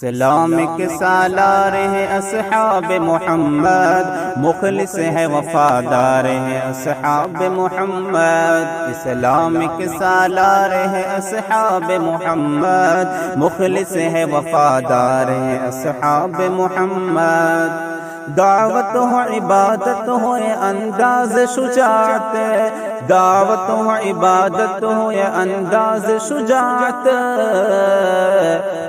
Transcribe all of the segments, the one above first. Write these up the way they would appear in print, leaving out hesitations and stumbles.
اسلام کے سالار ہیں اصحاب محمد، مخلص ہے وفادار ہیں اصحاب محمد۔ اسلام کے سالار ہیں اصحاب محمد، مخلص ہے وفادار ہیں اصحاب محمد۔ دعوت ہو عبادت ہو یا انداز شجاعت، دعوت ہو عبادت ہو یا انداز شجاعت،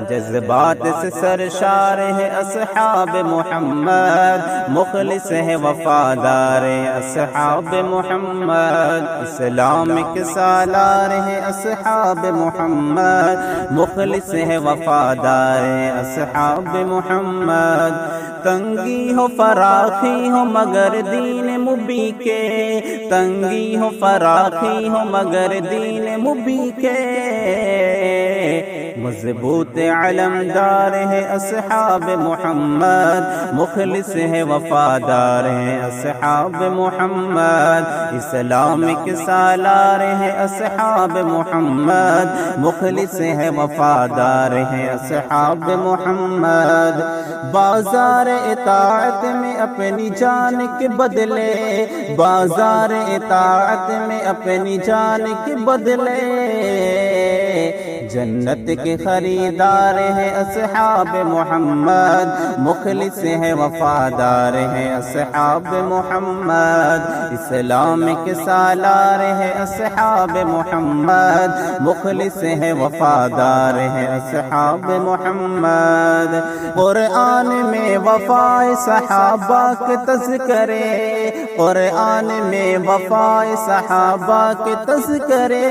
جذبات سے سرشار ہے اصحاب محمد، مخلص ہے وفادار ہے اصحاب محمد۔ اسلام کے سالار ہے اصحاب محمد، مخلص ہے وفادار ہے اصحاب محمد۔ تنگی ہو فراخی ہو مگر دین مبی کے، تنگی ہو فراخی ہو مگر دین مبی کے، مضبوط علمدار ہے اصحاب محمد، مخلص ہے وفادار ہے اصحاب محمد۔ اسلام کے سالار ہے اصحاب محمد، مخلص ہے وفادار ہے اصحاب محمد۔ بازار اطاعت میں اپنی جان کے بدلے، بازار اطاعت میں اپنی جان کے بدلے، جنت کے خریدار ہیں اصحاب محمد، مخلص ہے وفادار ہیں اصحاب محمد۔ اسلام کے سالار ہیں اصحاب محمد، مخلص ہے وفادار ہیں اصحاب محمد۔ قرآن میں وفائے صحابہ کے تذکرے، قرآن میں وفائے صحابہ کے تذکرے،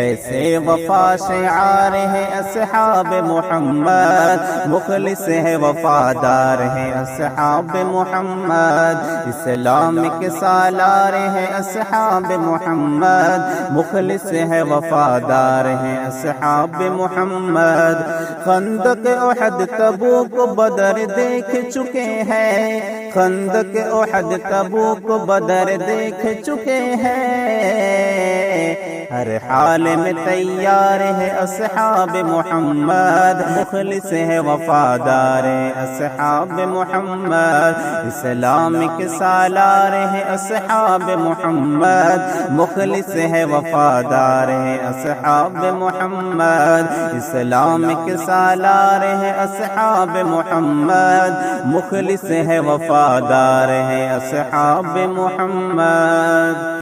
ایسے وفا شعار ہے اصحاب محمد، مخلص ہے وفادار ہے اصحاب محمد۔ اسلام کے سالار ہے اصحاب محمد، مخلص ہے وفادار ہے اصحاب محمد۔ خندق احد تبوک بدر دیکھ چکے ہیں، خندق احد تبوک بدر دیکھ چکے ہیں، ہر حال میں تیار ہے اصحاب محمد، مخلص ہے وفادار ہے اصحاب محمد۔ اسلام کے سالار ہے اصحاب محمد، مخلص ہے وفادار ہے اصحاب محمد۔ اسلام کے سالار ہے اصحاب محمد، مخلص ہے وفادار ہے اصحاب محمد۔